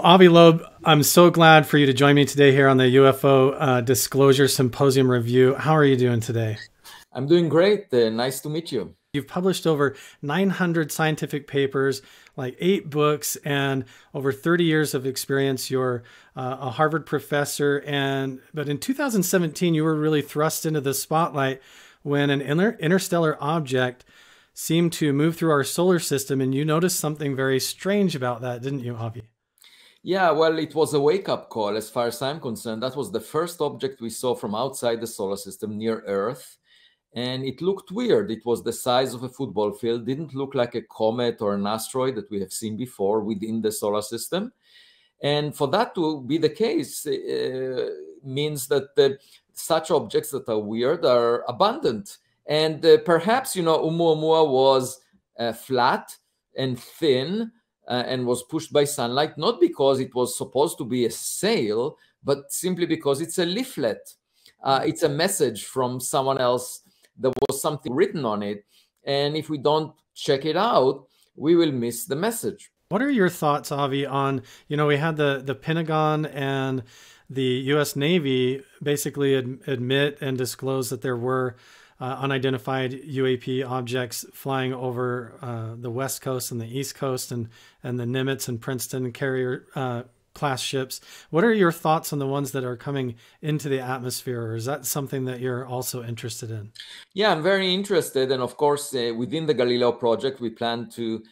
Avi Loeb, I'm so glad for you to join me today here on the UFO Disclosure Symposium review. How are you doing today? I'm doing great. Nice to meet you. You've published over 900 scientific papers, like 8 books, and over 30 years of experience. You're a Harvard professor, but in 2017, you were really thrust into the spotlight when an interstellar object seemed to move through our solar system, and you noticed something very strange about that, didn't you, Avi? Yeah, well, it was a wake-up call as far as I'm concerned. That was the first object we saw from outside the solar system near Earth. And it looked weird. It was the size of a football field, didn't look like a comet or an asteroid that we have seen before within the solar system. And for that to be the case means that such objects that are weird are abundant. And perhaps, Oumuamua was flat and thin and was pushed by sunlight, not because it was supposed to be a sail, but simply because it's a leaflet. It's a message from someone else. There was something written on it. And if we don't check it out, we will miss the message. What are your thoughts, Avi, on, we had the Pentagon and the U.S. Navy basically admit and disclose that there were unidentified UAP objects flying over the West Coast and the East Coast, and the Nimitz and Princeton carrier class ships. What are your thoughts on the ones that are coming into the atmosphere? Or is that something that you're also interested in? Yeah, I'm very interested. And of course, within the Galileo project, we plan to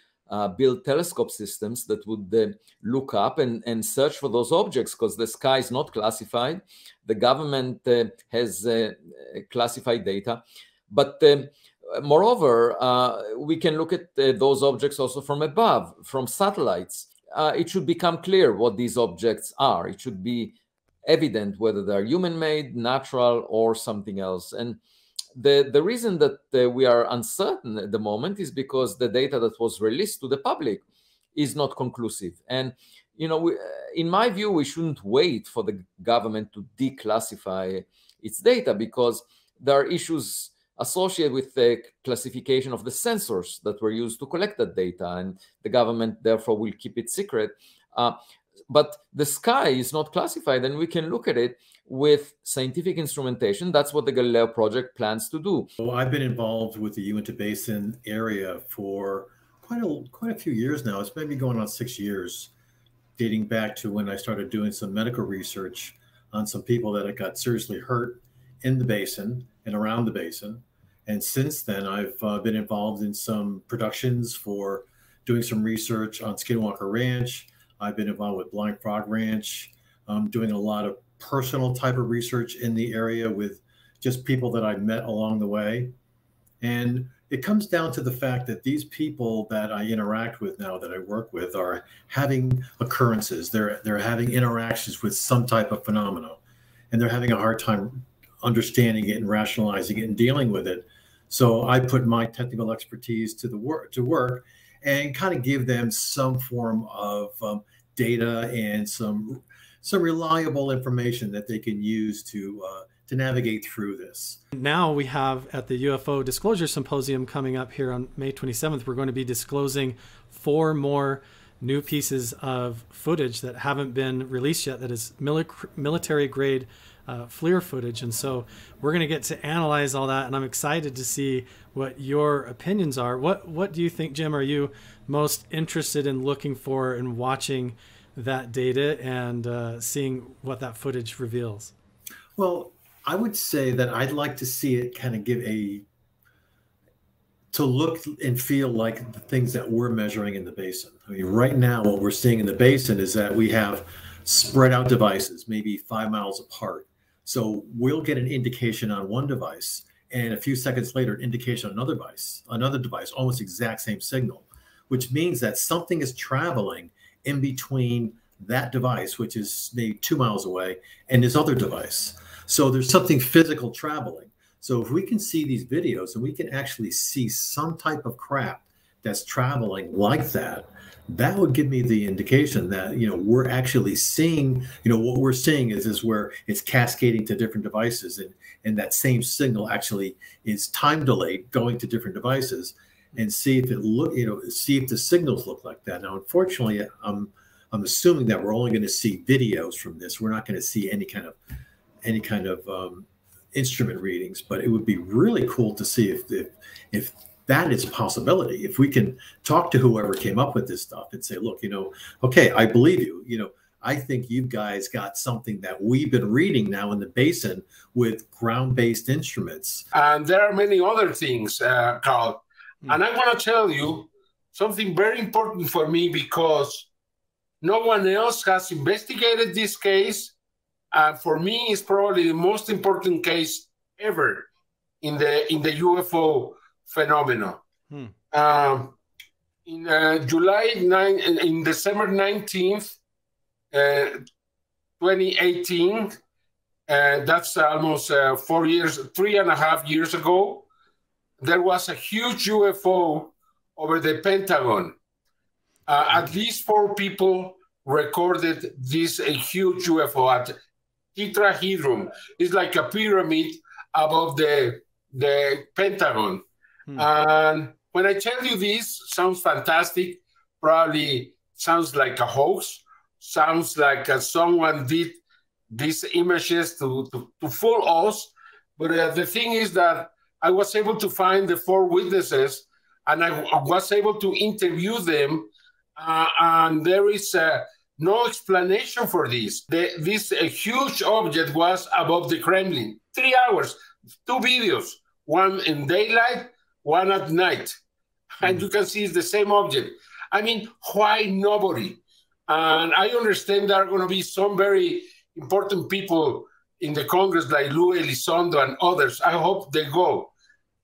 build telescope systems that would look up and search for those objects, because the sky is not classified. The government has classified data. But moreover, we can look at those objects also from above, from satellites. It should become clear what these objects are. It should be evident whether they're human-made, natural, or something else. And the reason that we are uncertain at the moment is because the data that was released to the public is not conclusive. And, in my view, we shouldn't wait for the government to declassify its data, because there are issues associated with the classification of the sensors that were used to collect that data, and the government therefore will keep it secret. But the sky is not classified, and we can look at it with scientific instrumentation. That's what the Galileo project plans to do. Well, I've been involved with the Uinta Basin area for quite a few years now. It's maybe going on 6 years, dating back to when I started doing some medical research on some people that had got seriously hurt in the basin and around the basin. And since then, I've been involved in some productions for doing some research on Skinwalker Ranch. I've been involved with Blind Frog Ranch, doing a lot of personal type of research in the area with just people that I've met along the way. And it comes down to the fact that these people that I interact with now, that I work with, are having occurrences. They're having interactions with some type of phenomena, and they're having a hard time understanding it and rationalizing it and dealing with it. So I put my technical expertise to work and kind of give them some form of data and some reliable information that they can use to navigate through this. Now we have at the UFO Disclosure Symposium coming up here on May 27th, we're going to be disclosing 4 more new pieces of footage that haven't been released yet, that is military grade FLIR footage. And so we're going to get to analyze all that, and I'm excited to see what your opinions are. What do you think, Jim? Are you most interested in looking for and watching that data and seeing what that footage reveals? Well, I would say that I'd like to see it kind of to look and feel like the things that we're measuring in the basin. I mean, right now, what we're seeing in the basin is that we have spread out devices, maybe 5 miles apart. So we'll get an indication on one device, and a few seconds later, an indication on another device, almost exact same signal, which means that something is traveling in between that device, which is maybe 2 miles away, and this other device. So there's something physical traveling. So if we can see these videos and we can actually see some type of craft that's traveling like that, that would give me the indication that, we're actually seeing, what we're seeing is where it's cascading to different devices, and that same signal actually is time delayed going to different devices, and see if see if the signals look like that. Now, unfortunately, I'm I'm assuming that we're only going to see videos from this. We're not going to see any kind of instrument readings, but it would be really cool to see if that is a possibility. If we can talk to whoever came up with this stuff and say, look, okay, I believe you, I think you guys got something that we've been reading now in the basin with ground-based instruments. And there are many other things, Carl. And I want to tell you something very important for me, because no one else has investigated this case. For me, it's probably the most important case ever in the UFO phenomenon. In December 19th, 2018, that's almost 3.5 years ago, there was a huge UFO over the Pentagon. At least 4 people recorded this huge UFO at tetrahedron. It's like a pyramid above the Pentagon. And when I tell you this, sounds fantastic, probably sounds like a hoax, sounds like someone did these images to fool us. But the thing is that I was able to find the 4 witnesses, and I was able to interview them, and there is no explanation for this. This huge object was above the Kremlin. 3 hours, 2 videos, one in daylight, one at night. And you can see it's the same object. I mean, why nobody? And I understand there are going to be some very important people in the Congress like Lou Elizondo and others. I hope they go.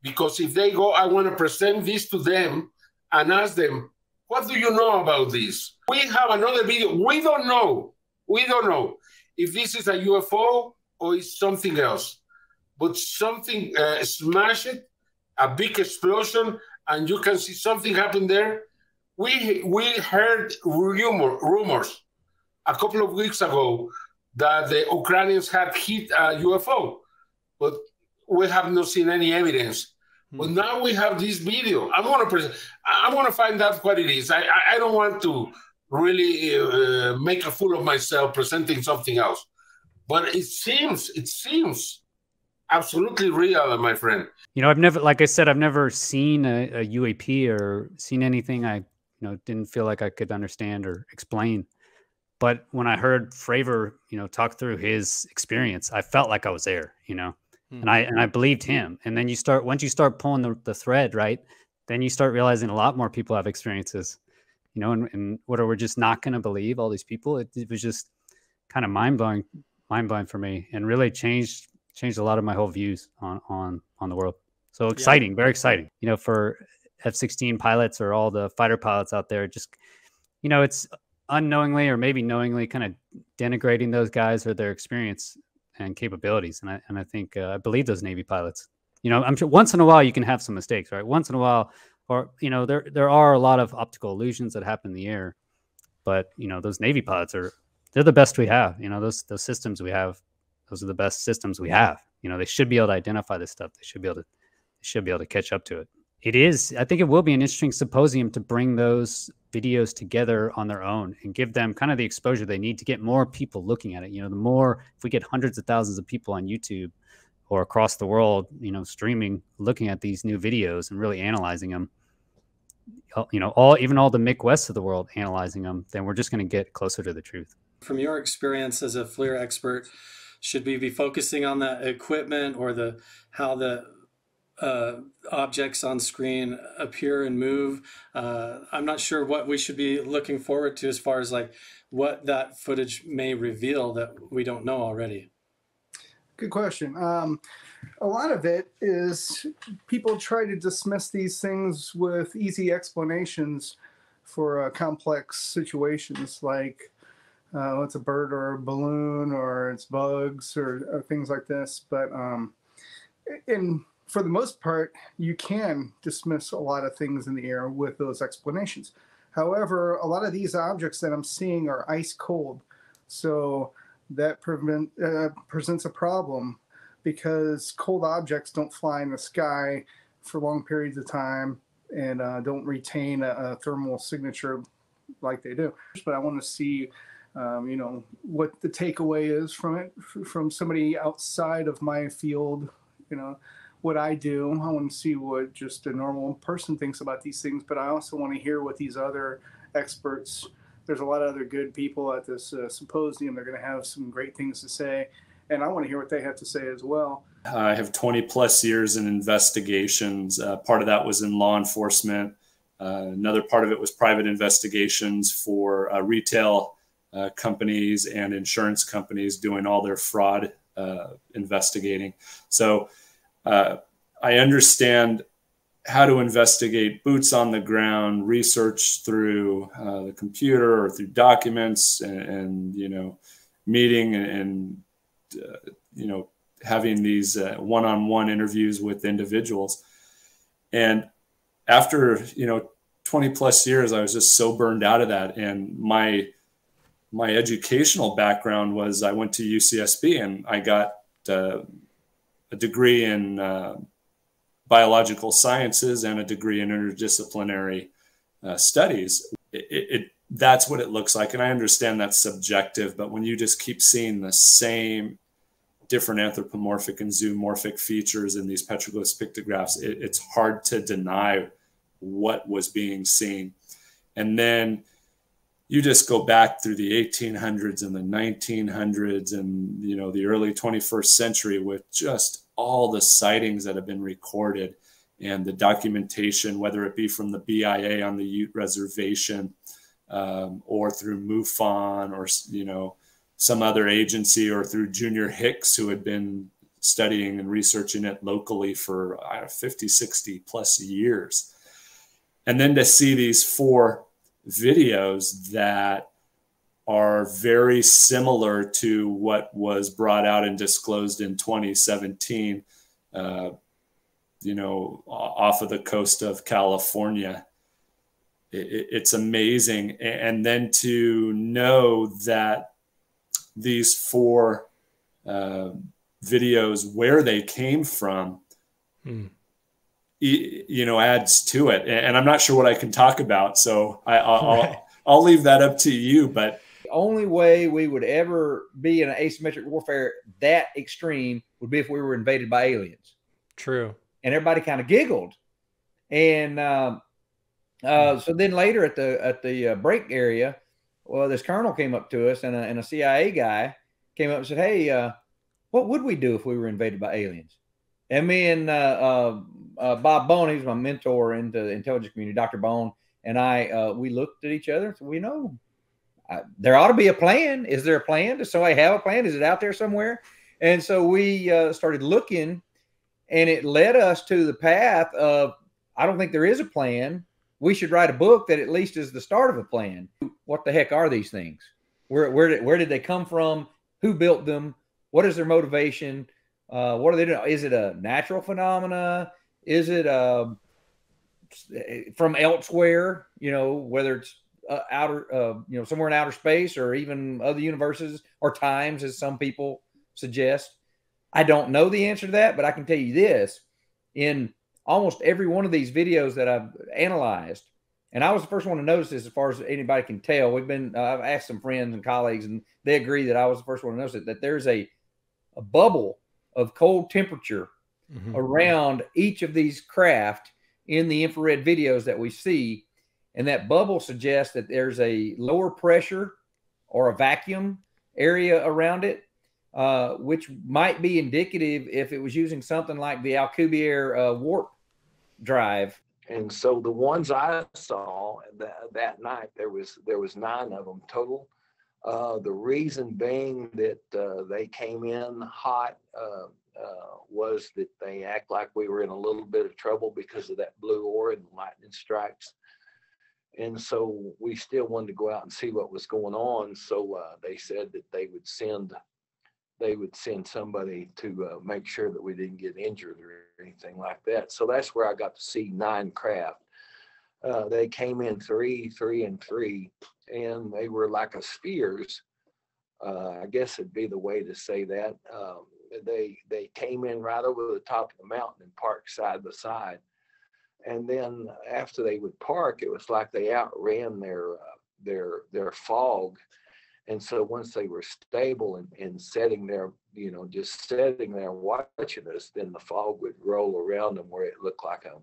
Because if they go, I want to present this to them and ask them, what do you know about this? We have another video. We don't know. We don't know if this is a UFO or it's something else. But something smashed it, a big explosion, and you can see something happen there. We heard rumors a couple of weeks ago that the Ukrainians had hit a UFO, but we have not seen any evidence. But now we have this video. I want to find out what it is. I don't want to really make a fool of myself presenting something else. But it seems absolutely real, my friend. I've never, like I said, I've never seen a UAP or seen anything I didn't feel like I could understand or explain. But when I heard Fravor, talk through his experience, I felt like I was there, and I believed him. And then once you start pulling the thread, right, then you start realizing a lot more people have experiences, and what we're just not going to believe all these people. It was just kind of mind blowing for me, and really changed a lot of my whole views on the world. So exciting, very exciting, for F-16 pilots or all the fighter pilots out there. Just, it's unknowingly or maybe knowingly kind of denigrating those guys or their experience and capabilities. And I think I believe those Navy pilots. I'm sure once in a while you can have some mistakes, right? Once in a while, or there are a lot of optical illusions that happen in the air, but those Navy pilots they're the best we have. Those systems we have, those are the best systems we have. They should be able to identify this stuff. They should be able to catch up to it. It is. I think it will be an interesting symposium to bring those videos together on their own and give them kind of the exposure they need to get more people looking at it. The more, if we get hundreds of thousands of people on YouTube or across the world, streaming, looking at these new videos and really analyzing them, even all the Mick Wests of the world analyzing them, then we're just going to get closer to the truth. From your experience as a FLIR expert, should we be focusing on the equipment or how the objects on screen appear and move? I'm not sure what we should be looking forward to as far as like what that footage may reveal that we don't know already. Good question. A lot of it is people try to dismiss these things with easy explanations for complex situations like it's a bird or a balloon or it's bugs or things like this. But for the most part, you can dismiss a lot of things in the air with those explanations. However, a lot of these objects that I'm seeing are ice cold. So that presents a problem because cold objects don't fly in the sky for long periods of time and don't retain a thermal signature like they do. But I want to see, what the takeaway is from it, from somebody outside of my field, what I do. I want to see what just a normal person thinks about these things, but I also want to hear what these other experts, there's a lot of other good people at this symposium. They're going to have some great things to say, and I want to hear what they have to say as well. I have 20 plus years in investigations. Part of that was in law enforcement. Another part of it was private investigations for retail companies and insurance companies doing all their fraud investigating. So I understand how to investigate boots on the ground, research through the computer or through documents, and meeting and having these one-on-one interviews with individuals. And after 20 plus years, I was just so burned out of that. And my educational background was, I went to UCSB and I got a degree in biological sciences and a degree in interdisciplinary studies. That's what it looks like. And I understand that's subjective, but when you just keep seeing the same different anthropomorphic and zoomorphic features in these petroglyphs pictographs, it's hard to deny what was being seen. And then you just go back through the 1800s and the 1900s and the early 21st century with just all the sightings that have been recorded and the documentation, whether it be from the BIA on the Ute Reservation or through MUFON or some other agency, or through Junior Hicks, who had been studying and researching it locally for 50, 60 plus years. And then to see these 4 videos that are very similar to what was brought out and disclosed in 2017, off of the coast of California, it's amazing. And then to know that these 4 videos, where they came from, adds to it. And I'm not sure what I can talk about, so I'll leave that up to you. But the only way we would ever be in an asymmetric warfare that extreme would be if we were invaded by aliens. True. And everybody kind of giggled. And so then later at the break area, well, this colonel came up to us, and a CIA guy came up and said, "Hey, what would we do if we were invaded by aliens?" And me and Bob Bone, he's my mentor in the intelligence community, Dr. Bone, and I, we looked at each other and said, there ought to be a plan. Is there a plan? Does somebody have a plan? Is it out there somewhere? And so we started looking, and it led us to the path of, I don't think there is a plan. We should write a book that at least is the start of a plan. What the heck are these things? Where did they come from? Who built them? What is their motivation? What are they doing? Is it a natural phenomena? Is it from elsewhere? Whether it's somewhere in outer space or even other universes or times, as some people suggest. I don't know the answer to that, but I can tell you this: in almost every one of these videos that I've analyzed, and I was the first one to notice this as far as anybody can tell. I've asked some friends and colleagues, and they agree that I was the first one to notice it, that there's a bubble of cold temperature around each of these craft in the infrared videos that we see. And that bubble suggests that there's a lower pressure or a vacuum area around it, which might be indicative if it was using something like the Alcubierre warp drive. And so the ones I saw that night, there was 9 of them total. The reason being that they came in hot was that they act like we were in a little bit of trouble because of that blue aura and lightning strikes. And so we still wanted to go out and see what was going on. So they said that they would send somebody to make sure that we didn't get injured or anything like that. So that's where I got to see 9 craft. They came in 3, 3, and 3, and they were like a spheres. I guess it'd be the way to say that. They came in right over the top of the mountain and parked side by side. And then after they would park, it was like they outran their fog. And so once they were stable and sitting there, you know, just sitting there watching us, then the fog would roll around them where it looked like a,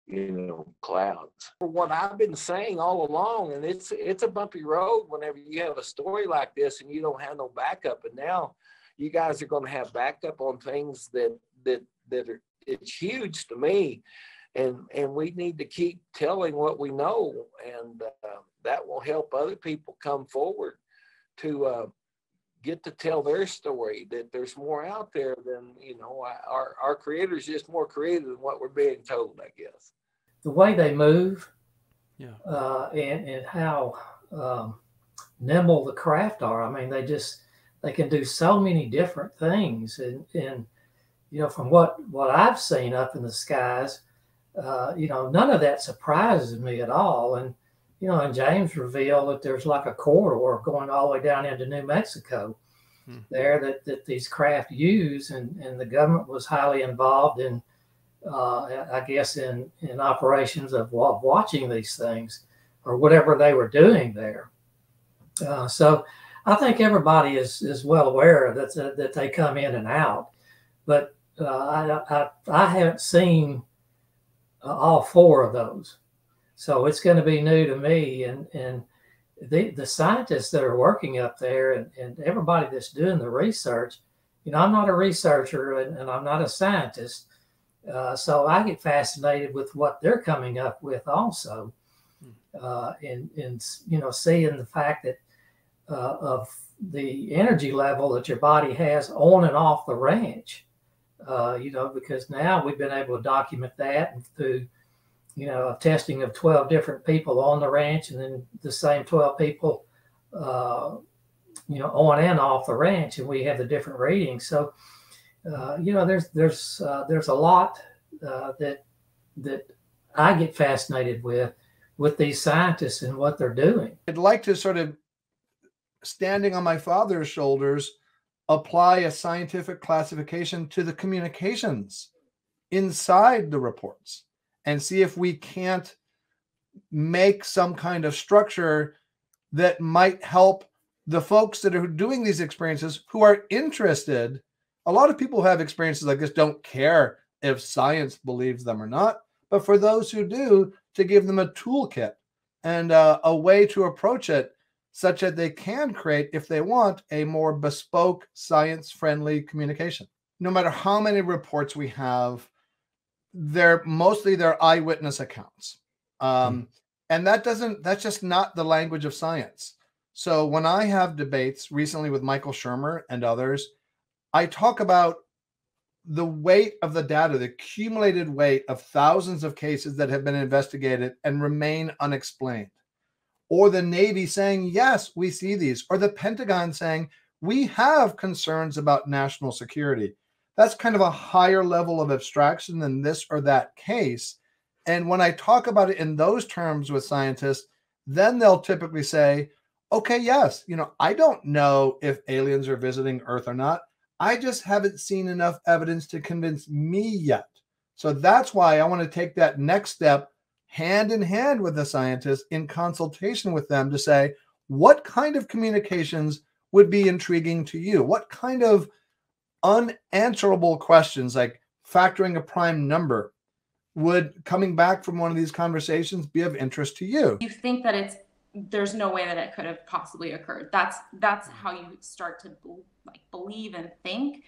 you know, clouds. For what I've been saying all along, and it's a bumpy road whenever you have a story like this and you don't have no backup. And now you guys are going to have backup on things that are, it's huge to me. And we need to keep telling what we know, and that will help other people come forward to get to tell their story, that there's more out there than, you know, our creator's just more creative than what we're being told, I guess. The way they move, yeah, and how nimble the craft are. I mean, they can do so many different things, and you know, from what I've seen up in the skies, you know, none of that surprises me at all. And you know, and James revealed that there's like a corridor going all the way down into New Mexico there that these craft use, and the government was highly involved in, I guess, in operations of watching these things or whatever they were doing there. So I think everybody is well aware that they come in and out, but I haven't seen all four of those. So it's going to be new to me, and the scientists that are working up there and everybody that's doing the research. You know, I'm not a researcher and I'm not a scientist, so I get fascinated with what they're coming up with also, and you know, seeing the fact that of the energy level that your body has on and off the ranch. You know, because now we've been able to document that through, you know, testing of 12 different people on the ranch, and then the same 12 people, you know, on and off the ranch, and we have the different readings. So, you know, there's a lot that I get fascinated with these scientists and what they're doing. I'd like to sort of, standing on my father's shoulders, apply a scientific classification to the communications inside the reports and see if we can't make some kind of structure that might help the folks that are doing these experiences who are interested. A lot of people who have experiences like this don't care if science believes them or not, but for those who do, to give them a toolkit and a way to approach it, such that they can create, if they want, a more bespoke, science-friendly communication. No matter how many reports we have, they're eyewitness accounts. And that's just not the language of science. So when I have debates recently with Michael Shermer and others, I talk about the weight of the data, the accumulated weight of thousands of cases that have been investigated and remain unexplained. Or the Navy saying, yes, we see these. Or the Pentagon saying, we have concerns about national security. That's kind of a higher level of abstraction than this or that case. And when I talk about it in those terms with scientists, then they'll typically say, okay, yes, you know, I don't know if aliens are visiting Earth or not. I just haven't seen enough evidence to convince me yet. So that's why I want to take that next step hand in hand with the scientists in consultation with them to say, what kind of communications would be intriguing to you? What kind of unanswerable questions, like factoring a prime number, would coming back from one of these conversations be of interest to you? You think that there's no way that it could have possibly occurred. That's how you start to believe and think.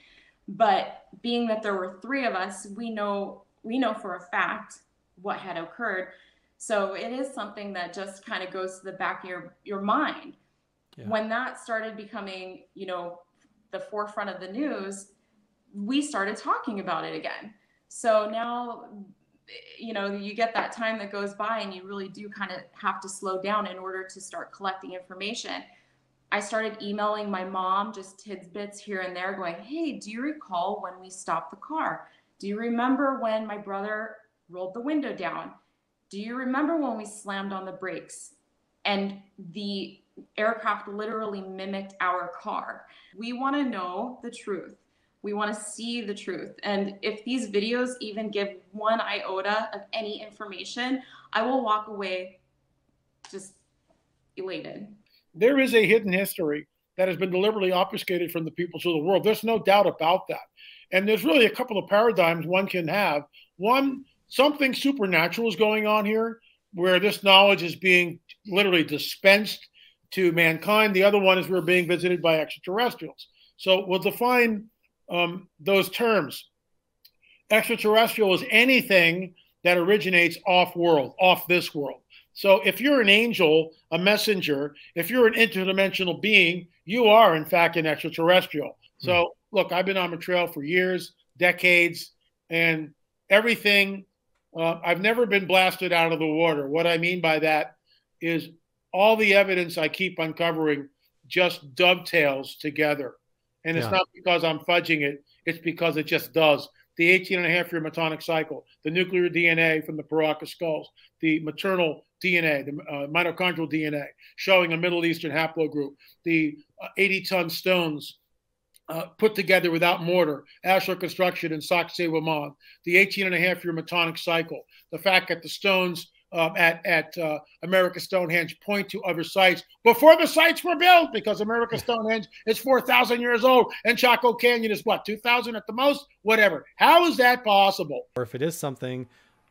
But being that there were three of us, we know for a fact what had occurred. So it is something that just kind of goes to the back of your mind. Yeah. When that started becoming, you know, the forefront of the news, we started talking about it again. So now, you know, you get that time that goes by and you really do kind of have to slow down in order to start collecting information. I started emailing my mom just tidbits here and there going, hey, do you recall when we stopped the car? Do you remember when my brother rolled the window down? Do you remember when we slammed on the brakes and the aircraft literally mimicked our car? We want to know the truth. We want to see the truth. And if these videos even give one iota of any information, I will walk away just elated. There is a hidden history that has been deliberately obfuscated from the peoples of the world. There's no doubt about that. And there's really a couple of paradigms one can have. One, something supernatural is going on here, where this knowledge is being literally dispensed to mankind. The other one is we're being visited by extraterrestrials. So we'll define those terms. Extraterrestrial is anything that originates off-world, off this world. So if you're an angel, a messenger, if you're an interdimensional being, you are, in fact, an extraterrestrial. So, look, I've been on the trail for years, decades, and everything. I've never been blasted out of the water. What I mean by that is all the evidence I keep uncovering just dovetails together. And it's not because I'm fudging it. It's because it just does. The 18.5-year metonic cycle, the nuclear DNA from the Paracas skulls, the maternal DNA, the mitochondrial DNA, showing a Middle Eastern haplogroup, the 80-ton stones put together without mortar, Ashlar construction in Sacsayhuaman, the 18.5-year metonic cycle, the fact that the stones at America Stonehenge point to other sites before the sites were built, because America Stonehenge is 4,000 years old and Chaco Canyon is what, 2,000 at the most? Whatever. How is that possible? Or if it is something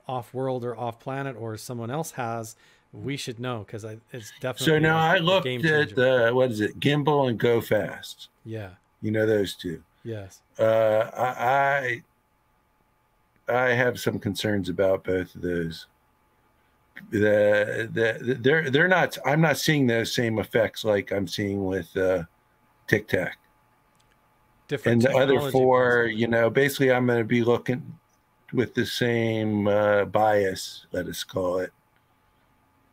off-world or off-planet or someone else has, we should know, because it's definitely. So now I looked at what is it, Gimbal and Go Fast. Yeah. You know those two. Yes. I have some concerns about both of those. They're not. I'm not seeing those same effects like I'm seeing with Tic Tac. Different. And the other four, you know, basically I'm going to be looking with the same bias, let us call it,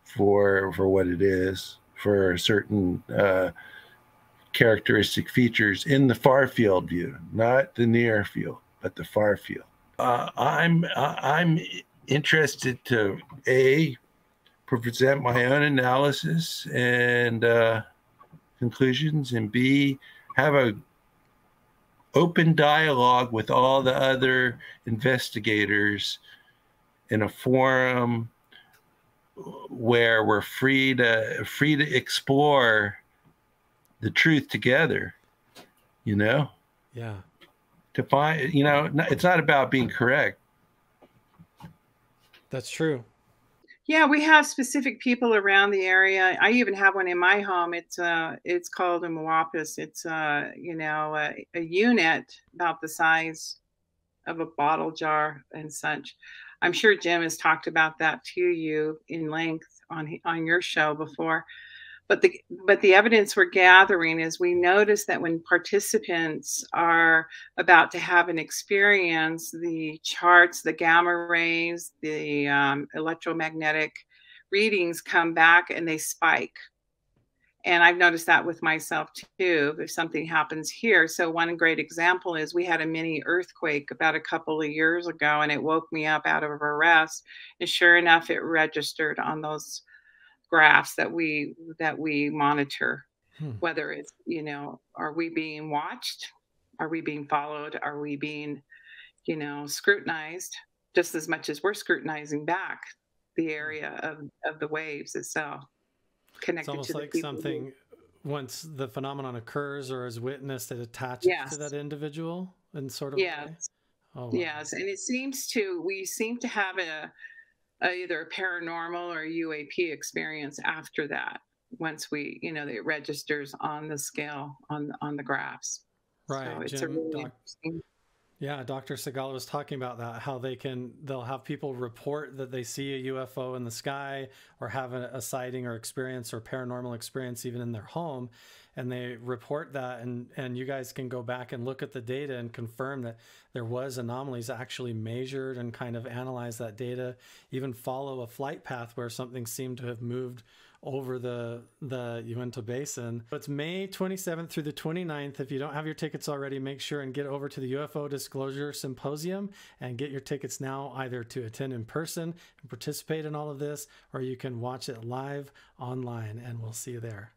for what it is, for certain characteristic features in the far field view, not the near field, but the far field. I'm interested to present my own analysis and conclusions, and B, have a open dialogue with all the other investigators in a forum where we're free to explore the truth together, you know? Yeah. To find, you know, it's not about being correct. That's true. Yeah, we have specific people around the area. I even have one in my home. It's called Oumuamua. It's you know, a unit about the size of a bottle jar and such. I'm sure Jim has talked about that to you in length on your show before. But the evidence we're gathering is we notice that when participants are about to have an experience, the charts, the gamma rays, the electromagnetic readings come back and they spike. And I've noticed that with myself too, if something happens here. So one great example is we had a mini earthquake about a couple of years ago, and it woke me up out of a rest. And sure enough, it registered on those graphs that we monitor, whether it's, you know, are we being watched? Are we being followed? Are we being, you know, scrutinized just as much as we're scrutinizing back the area of the waves itself? Connected it's almost to like something once the phenomenon occurs or is witnessed, it attaches to that individual in sort of a way. Oh, wow. Yes, and we seem to have either a paranormal or a UAP experience after that. Once we, you know, it registers on the scale on the graphs. Right. So it's Jim, really interesting. Yeah, Dr. Segala was talking about that, how they'll have people report that they see a UFO in the sky or have a sighting or experience or paranormal experience even in their home. And they report that, and you guys can go back and look at the data and confirm that there was anomalies actually measured and kind of analyze that data, even follow a flight path where something seemed to have moved over the Uinta Basin. It's May 27th through the 29th. If you don't have your tickets already, make sure and get over to the UFO Disclosure Symposium and get your tickets now, either to attend in person and participate in all of this, or you can watch it live online, and we'll see you there.